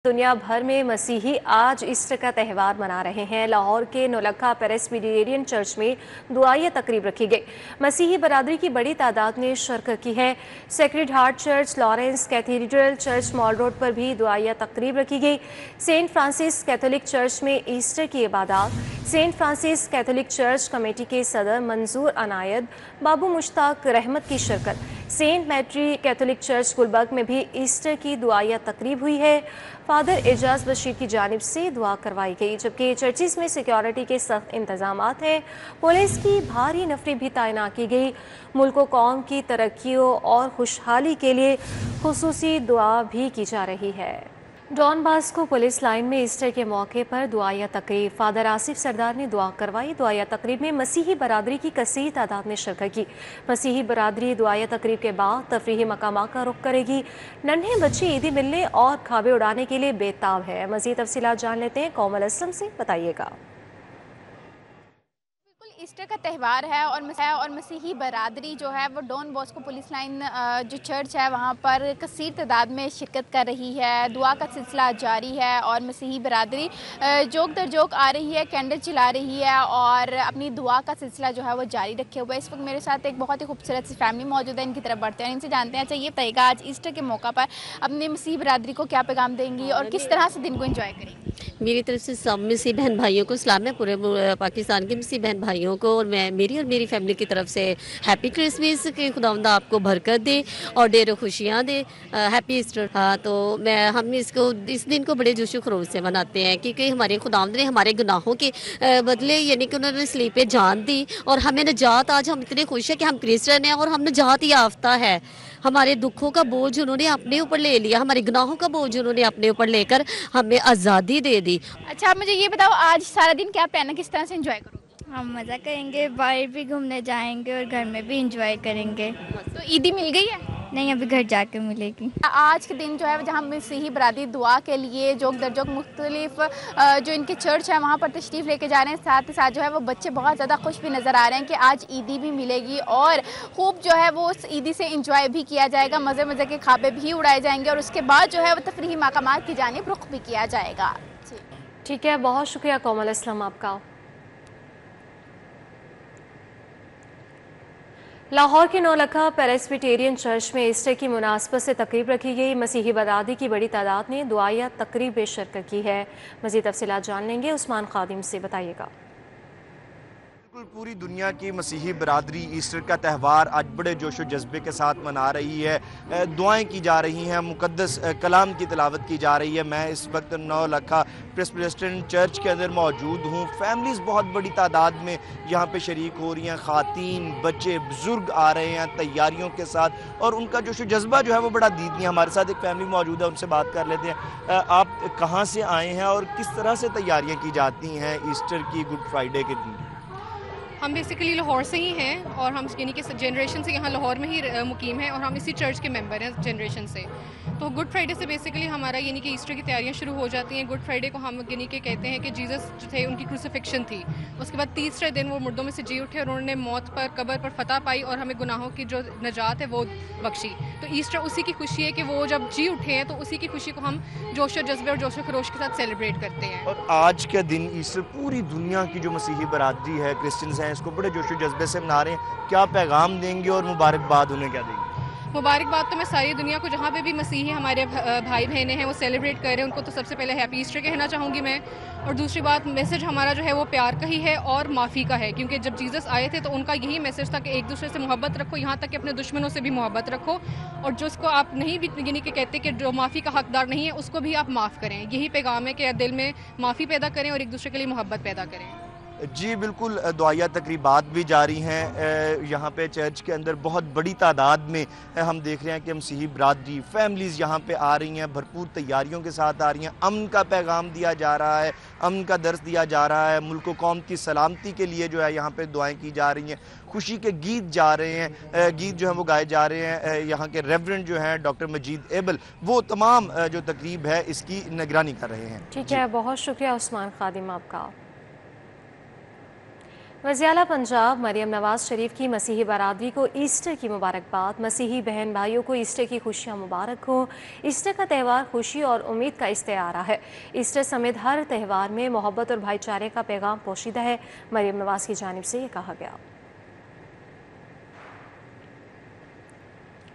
दुनिया भर में मसीही आज ईस्टर का त्यौहार मना रहे हैं। लाहौर के नौलखा प्रेस्बिटेरियन चर्च में दुआया तकरीब रखी गई। मसीही बरादरी की बड़ी तादाद ने शिरकत की है। Sacred heart church, Lawrence cathedral church, mall road पर भी दुआया तकरीब रखी गई। सेंट फ्रांसिस कैथोलिक चर्च में ईस्टर की इबादत। Saint Francis Catholic church committee के सदर मंजूर अनायत बाबू मुश्ताक रहमत की शिरकत। सेंट मैट्री कैथोलिक चर्च गुलबर्ग में भी ईस्टर की दुआया तकरीब हुई है। फादर एजाज बशीर की जानिब से दुआ करवाई गई, जबकि चर्चिस में सिक्योरिटी के सख्त इंतजामात हैं। पुलिस की भारी नफरी भी तैनात की गई। मुल्क व कौम की तरक्कियों और खुशहाली के लिए खुसूसी दुआ भी की जा रही है। डॉन बास्को पुलिस लाइन में ईस्टर के मौके पर दुआया तकरीब। फादर आसिफ सरदार ने दुआ करवाई। दुआया तकरीब में मसीही बरादरी की कसीर तादाद ने शिरकत की। मसीही बरादरी दुआया तकरीब के बाद तफरीही मकामात का रुख करेगी। नन्हे बच्चे ईदी मिलने और खाबे उड़ाने के लिए बेताब है। मज़ीद तफसीलात जान लेते हैं कोमल असलम से, बताइएगा। ईस्टर का त्यौहार है और मसीही बरादरी जो है वो डॉन बॉस्को पुलिस लाइन जो चर्च है वहाँ पर कसीर तादाद में शिरकत कर रही है। दुआ का सिलसिला जारी है और मसीही बरादरी जोक दर जोक आ रही है, कैंडल जला रही है और अपनी दुआ का सिलसिला जो है वो जारी रखे हुए। इस वक्त मेरे साथ एक बहुत ही खूबसूरत सी फैमिली मौजूद है, इनकी तरफ बढ़ते हैं, इनसे जानते हैं। अच्छा ये बताइएगा, आज ईस्टर के मौका पर अपने मसीही बरादरी को क्या पैगाम देंगी और किस तरह से दिन को एंजॉय करेंगी? मेरी तरफ से सब मसीह बहन भाइयों को सलाम है, पूरे पाकिस्तान के मसीह बहन भाइयों को, और मैं मेरी फैमिली की तरफ से हैप्पी क्रिसमस, कि खुदावंदा आपको बरकत दे और ढेरों खुशियाँ दे। Happy Easter. हाँ, तो हम इस दिन को बड़े जोशो खरोश से मनाते हैं, क्योंकि हमारे खुदावंद ने हमारे गुनाहों के बदले यानी कि उन्होंने सलीब पे जान दी और हमें नजात। आज हम इतने खुश हैं कि हम क्रिश्चियन हैं और हम नजात याफ्ता है। हमारे दुखों का बोझ उन्होंने अपने ऊपर ले लिया, हमारे गुनाहों का बोझ उन्होंने अपने ऊपर लेकर हमें आज़ादी दे दी। अच्छा, आप मुझे ये बताओ, आज सारा दिन क्या प्लान है, किस तरह से एंजॉय करोगे? हम मज़ा करेंगे, बाहर भी घूमने जाएंगे और घर में भी एंजॉय करेंगे। तो ईदी मिल गई है? नहीं, अभी घर जाके मिलेगी। आज के दिन जो है जहाँ मसीही बरादरी दुआ के लिए जोक दर जोक मुख्तलिफ जो इनके चर्च है वहाँ पर तशरीफ़ लेके जा रहे हैं। साथ ही साथ जो है वो बच्चे बहुत ज़्यादा खुश भी नज़र आ रहे हैं कि आज ईदी भी मिलेगी और खूब जो है वो उस ईदी से इंजॉय भी किया जाएगा, मज़े मज़े के खाबे भी उड़ाए जाएंगे और उसके बाद जो है वो तफरीही मकामात की जानिब रुख भी किया जाएगा। ठीक है, बहुत शुक्रिया कोमल असलम आपका। लाहौर के नौलखा प्रेस्बिटेरियन चर्च में ईस्टर की मुनासबत से तकरीब रखी गई। मसीही बरादरी की बड़ी तादाद ने दुआया तकरीब में शिरकत की है। मज़ीद तफसीलात जान लेंगे उस्मान खादिम से, बताइएगा। पूरी दुनिया की मसीही बरादरी ईस्टर का त्यौहार आज बड़े जोशो जज्बे के साथ मना रही है। दुआएं की जा रही हैं, मुकद्दस कलाम की तिलावत की जा रही है। मैं इस वक्त नौलखा प्रेस्बिटेरियन चर्च के अंदर मौजूद हूँ। फैमिलीज़ बहुत बड़ी तादाद में यहाँ पे शरीक हो रही हैं। ख़ातीन, बच्चे, बुज़ुर्ग आ रहे हैं तैयारियों के साथ और उनका जोशो जज्बा जो है वो बड़ा दीदी है। हमारे साथ एक फैमिली मौजूद है, उनसे बात कर लेते हैं। आप कहाँ से आए हैं और किस तरह से तैयारियाँ की जाती हैं ईस्टर की, गुड फ्राइडे के दिन? हम बेसिकली लाहौर से ही हैं और हम यानी कि जनरेशन से यहाँ लाहौर में ही मुकीम हैं और हम इसी चर्च के मेंबर हैं जनरेशन से। तो गुड फ्राइडे से बेसिकली हमारा यानी कि ईस्टर की तैयारियाँ शुरू हो जाती हैं। गुड फ्राइडे को हम यानी कि कहते हैं कि जीसस जो थे उनकी क्रूसिफिक्शन थी, उसके बाद तीसरे दिन वो मुर्दों में से जी उठे और उन्होंने मौत पर, कब्र पर फतह पाई और हमें गुनाहों की जो नजात है वो बख्शी। तो ईस्टर उसी की खुशी है कि वो जब जी उठे हैं, तो उसी की खुशी को हम जोश और जज्बे और जोश व खरोश के साथ सेलिब्रेट करते हैं। और आज के दिन ईस्टर पूरी दुनिया की जो मसीही बरादरी है, क्रिश्चियंस हैं, इसको बड़े जोश जज्बे से मना रहे हैं। क्या पैगाम देंगे और मुबारकबाद उन्हें क्या देंगे? मुबारकबाद तो मैं सारी दुनिया को, जहाँ पे भी मसीही हमारे भाई बहनें हैं वो सेलिब्रेट कर रहे हैं, उनको तो सबसे पहले हैप्पी ईस्टर कहना चाहूँगी मैं। और दूसरी बात, मैसेज हमारा जो है वो प्यार का ही है और माफ़ी का है, क्योंकि जब जीसस आए थे तो उनका यही मैसेज था कि एक दूसरे से मोहब्बत रखो, यहाँ तक कि अपने दुश्मनों से भी मोहब्बत रखो, और जो उसको आप नहीं भी यानी कि कहते कि जो माफ़ी का हकदार नहीं है उसको भी आप माफ़ करें। यही पैगाम है कि दिल में माफ़ी पैदा करें और एक दूसरे के लिए मोहब्बत पैदा करें। जी बिल्कुल, दुआया तकरीबात भी जारी हैं यहाँ पे चर्च के अंदर। बहुत बड़ी तादाद में हम देख रहे हैं कि मसीही बरादरी फैमिलीज़ यहाँ पे आ रही हैं, भरपूर तैयारियों के साथ आ रही हैं। अमन का पैगाम दिया जा रहा है, अमन का दर्स दिया जा रहा है। मुल्क व कौम की सलामती के लिए जो है यहाँ पे दुआएं की जा रही हैं। खुशी के गीत जा रहे हैं, गीत जो हैं वो गाए जा रहे हैं। यहाँ के रेवरेंड जो हैं डॉक्टर मजीद एबल, वो तमाम जो तकरीब है इसकी निगरानी कर रहे हैं। ठीक है, बहुत शुक्रिया उस्मान खादिम आपका। वज़ीर-ए-आला पंजाब मरियम नवाज शरीफ की मसीही बरादरी को ईस्टर की मुबारकबाद। मसीही बहन भाइयों को ईस्टर की खुशियां मुबारक हो। ईस्टर का त्यौहार खुशी और उम्मीद का इस्तिआरा है। ईस्टर समेत हर त्यौहार में मोहब्बत और भाईचारे का पैगाम पोशीदा है। मरियम नवाज की जानिब से ये कहा गया।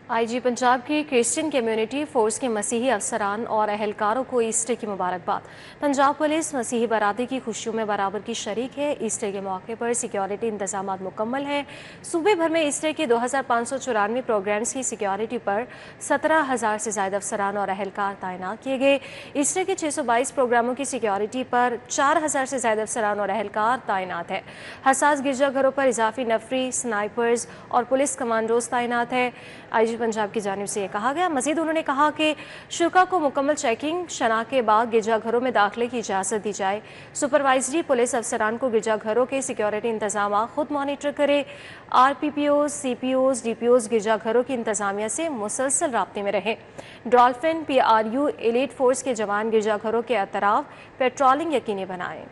IG पंजाब की क्रिश्चियन कम्युनिटी फोर्स के मसीही अफसरान और अहलकारों को ईस्टर की मुबारकबाद। पंजाब पुलिस मसीही बरादरी की खुशियों में बराबर की शरीक है। ईस्टर के मौके पर सिक्योरिटी इंतजाम मुकम्मल हैं। सूबे भर में ईस्टर के 2594 प्रोग्राम्स की सिक्योरिटी पर 17,000 से ज़्यादा अफसरान और अहलकार तैनात किए गए। ईस्टर के 622 प्रोग्रामों की सिक्योरिटी पर 4,000 से ज़्यादा अफसरान और अहलकार तैनात है। हसास गिरजाघरों पर इजाफी नफरी, स्नाइपर्स और पुलिस कमांडोज तैनात है। IG पंजाब की जानिब से ये कहा गया। मजीद उन्होंने कहा कि शुरा को मुकम्मल चेकिंग शना के बाद गिरजाघरों में दाखिले की इजाज़त दी जाए। सुपरवाइजरी पुलिस अफसरान को गिरजाघरों के सिक्योरिटी इंतजाम खुद मॉनिटर करे। RPPOs, CPOs, DPOs गिरजाघरों की इंतजामिया से मुसलसल राब्ते में रहें। डॉल्फिन PRU एलीट फोर्स के जवान गिरजाघरों के अतराफ पेट्रोलिंग यकीनी बनाएं।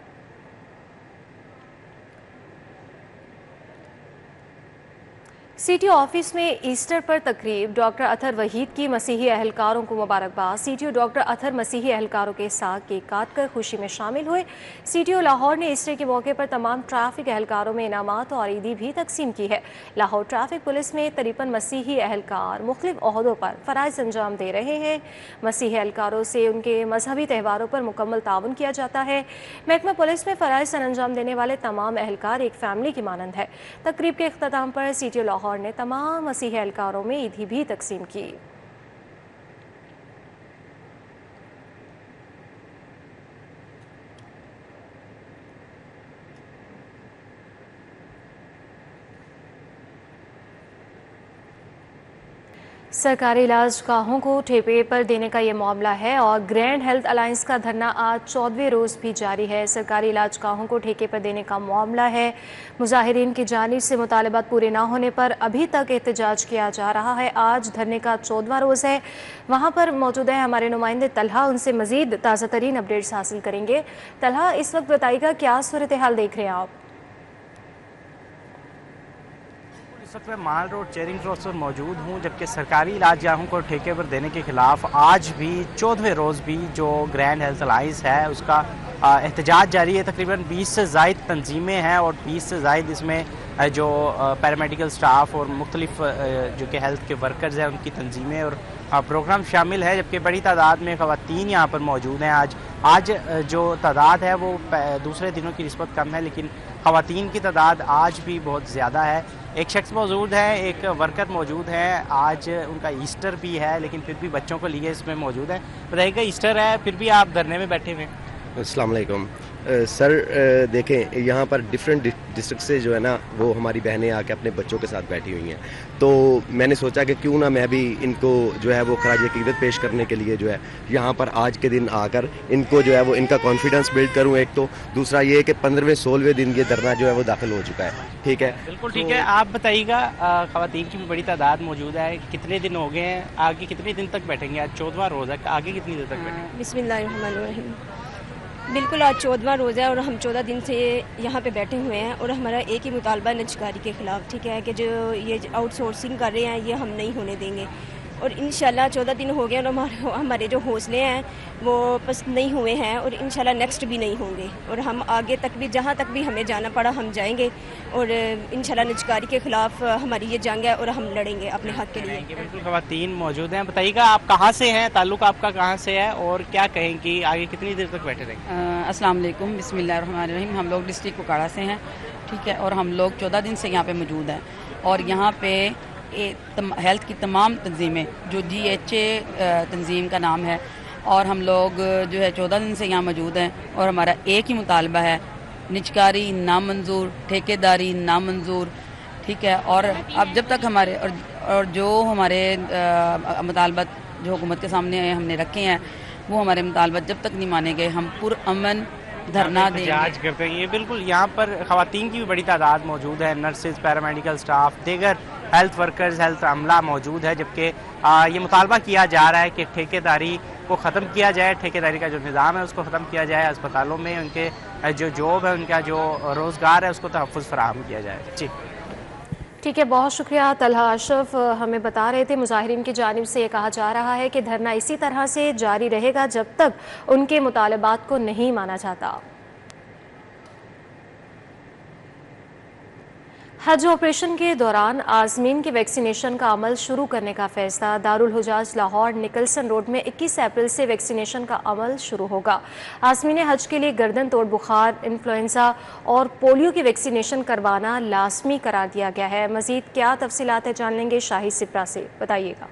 CTO ऑफिस में ईस्टर पर तकरीब। डॉक्टर अतहर वहीद की मसीही अहलकारों को मुबारकबाद। CTO डॉक्टर अतहर मसीही अहलकारों के साथ केक काट कर खुशी में शामिल हुए। CTO लाहौर ने ईस्टर के मौके पर तमाम ट्रैफिक अहलकारों में इनामात और ईदी भी तकसीम की है। लाहौर ट्रैफिक पुलिस में 53 मसीही अहलकार मुख्तलिफ ओहदों पर फ़राइज़ अंजाम दे रहे हैं। मसीही अहलकारों से उनके मजहबी त्यौहारों पर मुकम्मल ताउन किया जाता है। महकमा पुलिस में फ़राइज़ सर अंजाम देने वाले तमाम अहलकार एक फैमिली की मानंद है। तकरीब के इख्तिताम पर CTO लाहौर ने तमाम मसीही अहलकारों में ईदी भी तकसीम की। सरकारी इलाज गाहों को ठेके पर देने का ये मामला है और ग्रैंड हेल्थ अलायंस का धरना आज 14वें रोज़ भी जारी है। सरकारी इलाज गाहों को ठेके पर देने का मामला है। मुजाहिरीन की जानिब से मुतालबात पूरे ना होने पर अभी तक एहतजाज किया जा रहा है। आज धरने का 14वां रोज़ है। वहाँ पर मौजूद है हमारे नुमाइंदे तलहा, उनसे मज़ीद ताज़ा तरीन अपडेट्स हासिल करेंगे। तलहा, इस वक्त बताइएगा क्या सूरत हाल देख रहे हैं आप? इस वक्त मैं माल रोड चेरिंग क्रॉस पर मौजूद हूँ, जबकि सरकारी इलाज गाहों को ठेके पर देने के खिलाफ आज भी 14वें रोज़ भी जो ग्रैंड हेल्थ अलायंस है उसका एहतजाज जारी है। तकरीबन 20 से ज़ायद तंजीमें हैं और 20 से ज़ायद इसमें जो पैरामेडिकल स्टाफ और मुख्तलिफ जो कि हेल्थ के वर्कर्स हैं उनकी तंजीमें और प्रोग्राम शामिल है, जबकि बड़ी तादाद में ख़वातीन यहाँ पर मौजूद हैं। आज जो तादाद है वो दूसरे दिनों की निस्बत कम है, लेकिन ख़वातीन की तादाद आज भी बहुत ज़्यादा है। एक शख्स मौजूद है, एक वर्कर मौजूद है। आज उनका ईस्टर भी है, लेकिन फिर भी बच्चों को लिए इसमें मौजूद है। बताइएगा, ईस्टर है फिर भी आप धरने में बैठे हुए हैं? अस्सलाम वालेकुम सर, देखें यहाँ पर डिफरेंट डिस्ट्रिक्ट से जो है ना वो हमारी बहनें आके अपने बच्चों के साथ बैठी हुई हैं, तो मैंने सोचा कि क्यों ना मैं भी इनको जो है वो खराज अकीदत पेश करने के लिए जो है यहाँ पर आज के दिन आकर इनको जो है वो इनका कॉन्फिडेंस बिल्ड करूँ। एक तो दूसरा ये कि 15वें-16वें दिन ये धरना जो है वो दाखिल हो चुका है। ठीक है, बिल्कुल ठीक है। आप बताइएगा, ख़वातीन की भी बड़ी तादाद मौजूद है, कितने दिन हो गए हैं, आगे कितने दिन तक बैठेंगे? आज 14वां रोज़ है, आगे कितनी देर तक बैठेंगे? बिस्मिल्लाहिर्रहमानिर्रहीम। बिल्कुल आज 14वां रोज़ा है और हम 14 दिन से यहाँ पे बैठे हुए हैं और हमारा एक ही मुतालबा नजकारी के ख़िलाफ़, ठीक है, कि जो ये आउटसोर्सिंग कर रहे हैं ये हम नहीं होने देंगे। और इंशाल्लाह 14 दिन हो गए और हमारे जो हौसले हैं वो पस्त नहीं हुए हैं और इंशाल्लाह नेक्स्ट भी नहीं होंगे और हम आगे तक भी जहाँ तक भी हमें जाना पड़ा हम जाएंगे और इंशाल्लाह निजकारी के ख़िलाफ़ हमारी ये जंग है और हम लड़ेंगे अपने हक़ के लिए। बिल्कुल, ख़वातीन मौजूद हैं। बताइएगा, आप कहाँ से हैं, ताल्लुक़ आपका कहाँ से है और क्या कहेंगी, आगे कितनी देर तक बैठे रहेंगे? अस्सलाम वालेकुम, बिस्मिल्लाहिर्रहमानिर्रहीम। हम लोग डिस्ट्रिक्ट कुकाड़ा से हैं, ठीक है, और हम लोग 14 दिन से यहाँ पे मौजूद हैं और यहाँ पे हेल्थ की तमाम तंजीमें जो GHA तंजीम का नाम है और हम लोग जो है 14 दिन से यहाँ मौजूद हैं और हमारा एक ही मुतालबा है, निजकारी नामंजूर, ठेकेदारी नामंजूर, ठीक है। और अब जब तक हमारे और जो हमारे मुतालबत जो हुकूमत के सामने हमने रखे हैं वो हमारे मुतालबत जब तक नहीं माने गए हम पुरअमन धरना एहतजाज करते हैं। ये बिल्कुल, यहाँ पर ख़वातीन की भी बड़ी तादाद मौजूद है, नर्सेज, पैरामेडिकल स्टाफ, दीगर हेल्थ वर्कर्स, हेल्थ अमला मौजूद है, जबकि ये मुतालबा किया जा रहा है कि ठेकेदारी کو ختم کیا جائے، ٹھیکیداری کا جو نظام ہے اس کو ختم کیا جائے، اسپتالوں میں ان کے جو جاب ہے، ان کا جو روزگار ہے اس کو تحفظ فراہم کیا جائے۔ جی ٹھیک ہے، بہت شکریہ طلحہ اشرف، ہمیں بتا رہے تھے مظاہرین کی جانب سے یہ کہا جا رہا ہے کہ دھرنا اسی طرح سے جاری رہے گا جب تک ان کے مطالبات کو نہیں مانا جاتا۔ حج آپریشن کے دوران عازمین کی ویکسینیشن کا عمل شروع کرنے کا فیصلہ۔ دارالحجاج لاہور نکلسن روڈ میں 21 اپریل سے ویکسینیشن کا عمل شروع ہوگا۔ عازمین حج کے لیے گردن توڑ بخار، انفلوئنزا اور پولیو کی ویکسینیشن کروانا لازمی قرار دیا گیا ہے۔ مزید کیا تفصیلات ہیں جان لیں گے شاہی سپرا سے، بتائیے گا۔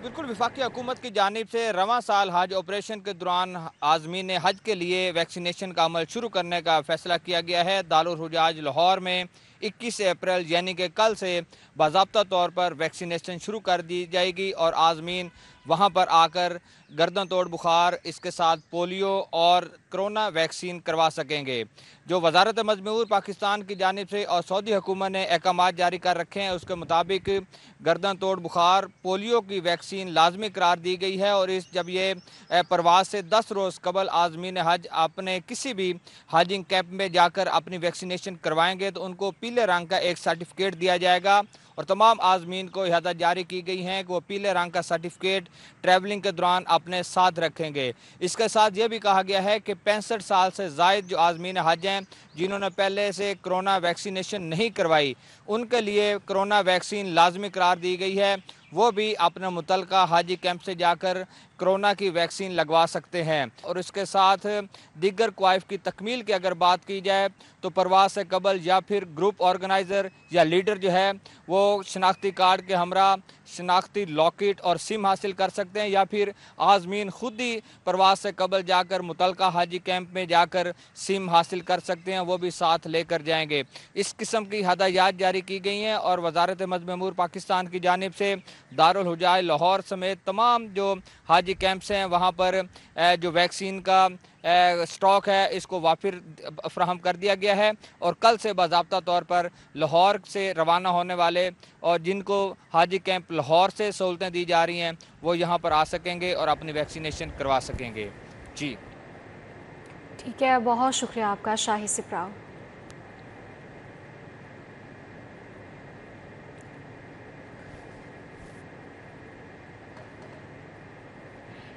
بالکل، وفاقی حکومت کی جانب سے رواں سال حج آپریشن کے دوران عازمین حج کے لیے ویکسینیشن کا عمل شروع کرنے کا فیصلہ کیا گیا ہے۔ دارالحجاج لاہور میں 21 اپریل یعنی کہ کل سے باضابطہ طور پر ویکسینیشن شروع کر دی جائے گی اور عازمین وہاں پر آ کر گردن توڑ بخار، اس کے ساتھ پولیو اور کرونا ویکسین کروا سکیں گے۔ جو وزارت مجموعہ پاکستان کی جانب سے اور سعودی حکومت نے احکامات جاری کر رکھے ہیں، اس کے مطابق گردن توڑ بخار، پولیو کی ویکسین لازمی قرار دی گئی ہے اور جب یہ پرواز سے 10 روز قبل عازمین حج اپنے کسی بھی حاجنگ کیمپ میں جا کر اپنی ویکسینیشن کروائیں گے تو ان کو پیلے رنگ کا ایک سرٹیفکیٹ دیا جائے گا اور تمام عازمین کو ہدایت جاری کی گئی ہیں کہ وہ پیلے رنگ کا سرٹیفکیٹ ٹریولنگ کے دوران اپنے ساتھ رکھیں گے۔ اس کے ساتھ یہ بھی کہا گیا ہے کہ 65 سال سے زائد جو عازمین حج ہیں جنہوں نے پہلے سے کرونا ویکسینیشن نہیں کروائی، ان کے لیے کرونا ویکسین لازمی قرار دی گئی ہے، وہ بھی اپنے متعلقہ حاجی کیمپ سے جا کر کرونا کی ویکسین لگوا سکتے ہیں۔ اور اس کے ساتھ دیگر کوائف کی تکمیل کی اگر بات کی جائے تو پرواز سے قبل یا پھر گروپ آرگنائزر یا لیڈر جو ہے وہ شناختی کارڈ کے ہمراہ شناختی لاکٹ اور سم حاصل کر سکتے ہیں یا پھر عازمین خود ہی پرواز سے قبل جا کر متعلقہ حاجی کیمپ میں جا کر سم حاصل کر سکتے ہیں، وہ بھی ساتھ لے کر جائیں گے۔ اس قسم کی ہدایات جاری کی گئی ہیں اور وزارت مجمع امور پاکستان کی جانب سے دارالحجاج لاہور سمیت تمام جو حاجی کیمپس ہیں وہاں پر جو ویکسین کا سٹاک ہے اس کو وافر فراہم کر دیا گیا ہے اور کل سے باضابطہ طور پر لاہور سے روانہ ہونے والے اور جن کو حاجی کیمپ لاہور سے سہولتیں دی جا رہی ہیں وہ یہاں پر آ سکیں گے اور اپنی ویکسینیشن کروا سکیں گے۔ جی ٹھیک ہے، بہت شکریہ آپ کا شاہی سپرا۔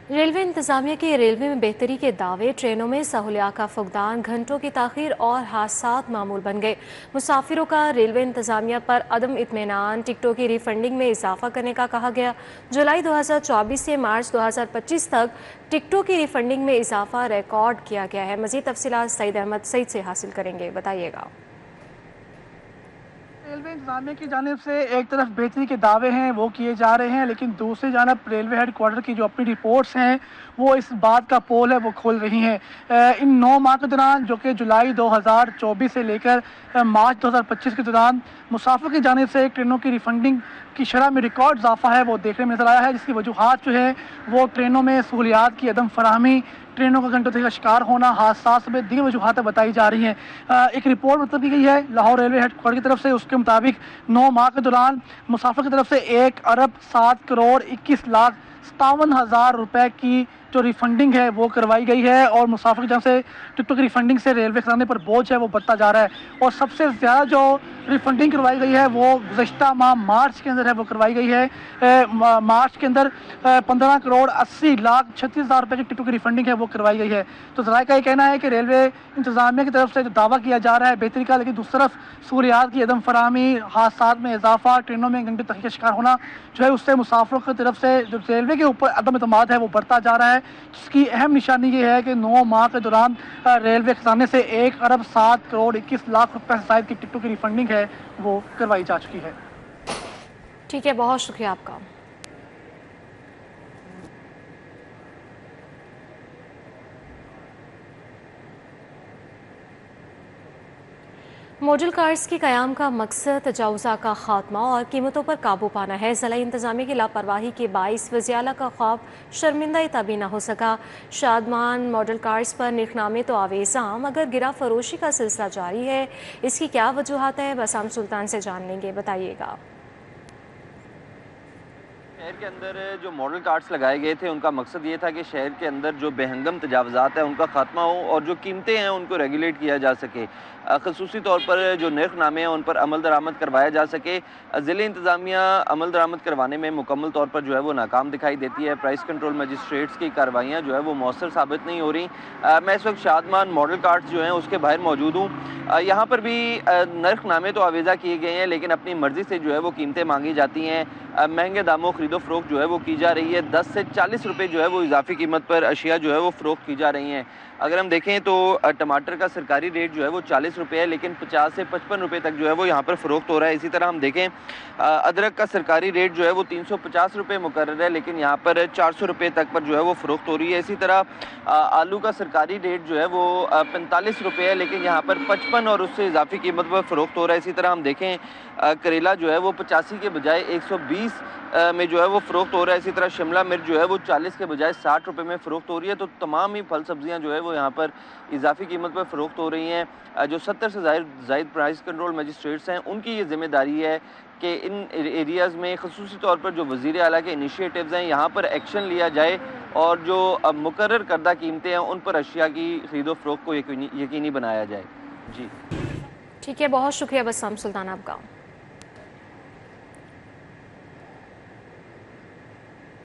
ریلوے انتظامیہ کے ریلوے میں بہتری کے دعوے، ٹرینوں میں سہولیات کا فقدان، گھنٹوں کی تاخیر اور حادثات معمول بن گئے۔ مسافروں کا ریلوے انتظامیہ پر عدم اطمینان، ٹکٹوں کی ری فنڈنگ میں اضافہ کرنے کا کہا گیا۔ جولائی 2024 سے مارچ 2025 تک ٹکٹوں کی ری فنڈنگ میں اضافہ ریکارڈ کیا گیا ہے۔ مزید تفصیلات سعید احمد سعید سے حاصل کریں گے، بتائیے گا۔ ریلوے انتظامیہ کی جانب سے ایک طرف بہتری کے دعوے ہیں وہ کیے جا رہے ہیں، لیکن دوسری جانب ریلوے ہیڈ کوارٹر کی جو اپنی رپورٹس ہیں وہ اس بات کا پول ہے وہ کھول رہی ہیں۔ ان 9 ماہ کے دوران جو کہ جولائی 2024 سے لے کر مارچ 2025 کے دوران مسافر کی جانب سے ٹرینوں کی ریفنڈنگ کی شرح میں ریکارڈ اضافہ ہے وہ دیکھنے میں نظر آیا ہے، جس کی وجوہات جو ہے وہ ٹرینوں میں سہولیات کی عدم فراہمی، ٹرینوں کا گھنٹوں کا شکار ہونا، حادثات سمیت دیگر وجوہات بتائی جا رہی ہیں۔ ایک رپورٹ مطلب کی گئی ہے لاہور ریلوے ہیڈ کوارٹر کی طرف سے، اس کے مطابق 9 ماہ کے دوران مسافر کی طرف سے 1,07,51,57,000 روپے کی جو ریفنڈنگ ہے وہ کروائی گئی ہے اور مسافر کی جانب سے ٹکٹوں کی ریفنڈنگ سے ریلوے خزانے پر بوجھ ہے وہ بڑھتا جا رہا ہے اور سب سے زیادہ جو ریفنڈنگ کروائی گئی ہے وہ گزشتہ ماہ مارچ کے اندر ہے وہ کروائی گئی ہے۔ مارچ کے اندر 15,80,36,000 روپے کی ٹکٹوں کی ریفنڈنگ ہے وہ کروائی گئی ہے۔ تو ذرائع کا یہ کہنا ہے کہ ریلوے انتظامیہ کی طرف سے جو دعویٰ کیا جا رہا ہے بہتری کا، لیکن دوسری طرف سہولیات کی عدم فراہمی، حادثات میں اضافہ، ٹرینوں میں گھنٹے تاخیر کا شکار ہونا جو ہے اس سے مسافروں کی طرف سے جو ریلوے کے اوپر عدم اعتماد ہے وہ بڑھتا جا رہا ہے، جس کی اہم نشانی یہ ہے کہ 9 ماہ کے دوران ریلوے خزانے سے 1,07,21,00,000 روپے سے زائد کی ٹکٹوں کی ریفنڈنگ ہے وہ کروائی جا چکی ہے۔ ٹھیک ہے، بہت شکریہ آپ کا۔ ماڈل کارز کی قیام کا مقصد تجاوزات کا خاتمہ اور قیمتوں پر قابو پانا ہے۔ ضلعی انتظامیہ کی لاپرواہی کے باعث وزیر اعلیٰ کا خواب شرمندہ تعبیر نہ ہو سکا۔ شادمان ماڈل کارز پر نرخنامے تو آویزاں مگر گرا فروشی کا سلسلہ جاری ہے، اس کی کیا وجوہات ہیں بسام سلطان سے جان لیں گے، بتائیے گا۔ शहर के अंदर जो मॉडल कार्ट्स लगाए गए थे उनका मकसद ये था कि शहर के अंदर जो बेहंगम तजावज़ात हैं उनका ख़ात्मा हो और जो कीमतें हैं उनको रेगुलेट किया जा सके, खसूसी तौर पर जो नरखनामे हैं उन पर अमल दरामद करवाया जा सके। ज़िले इंतज़ामिया अमल दरामद करवाने में मुकम्मल तौर पर जो है वो नाकाम दिखाई देती है। प्राइस कंट्रोल मजिस्ट्रेट्स की कार्रवाइयाँ जो है वो मौसर साबित नहीं हो रही। मैं इस वक्त शादमान मॉडल कार्ट्स जो हैं उसके बाहर मौजूद हूँ। यहाँ पर भी नरखनामे तो आवेज़ा किए गए हैं लेकिन अपनी मर्ज़ी से जो है वो कीमतें मांगी जाती हैं। महंगे दामों खरीदो फरोख्त जो है वो की जा रही है। 10 से 40 रुपये जो है वो इजाफी कीमत पर अशिया जो है वो फ़रोख्त की जा रही हैं। अगर हम देखें तो टमाटर का सरकारी रेट जो है वो 40 रुपये है लेकिन 50 से 55 रुपये तक जो है वो यहाँ पर फ़रोख्त हो रहा है। इसी तरह हम देखें अदरक का सरकारी रेट जो है वो 350 रुपये मुकर्रर है लेकिन यहाँ पर 400 रुपये तक पर जो है वो फ़रोख्त हो रही है। इसी तरह आलू का सरकारी रेट जो है वो 45 रुपये है लेकिन यहाँ पर 55 और उससे इजाफी कीमत पर फ़रोख्त हो रहा है। इसी तरह हम देखें करेला जो है वो 85 के बजाय 120 में जो है वो फ़रोख्त हो रहा है। इसी तरह शिमला मिर्च जो है वो 40 के बजाय 60 रुपये में फ़रोख्त हो रही है। तो तमाम ही फल सब्जियां जो है वो यहाँ पर इजाफी कीमत पर फ़रोख्त हो रही हैं। जो 70 से ज़ायद प्राइस कंट्रोल मजिस्ट्रेट्स हैं उनकी ये ज़िम्मेदारी है कि इन एरियाज़ में ख़ुसूसी तौर पर जो वज़ीर आला के इनिशिएटिव्स हैं यहाँ पर एक्शन लिया जाए और जो मुकर्रर करदा कीमतें हैं उन पर अशिया की खरीदो फ़रोख्त को यकीनी बनाया जाए। जी ठीक है, बहुत शुक्रिया बस्साम सुल्तान आपका।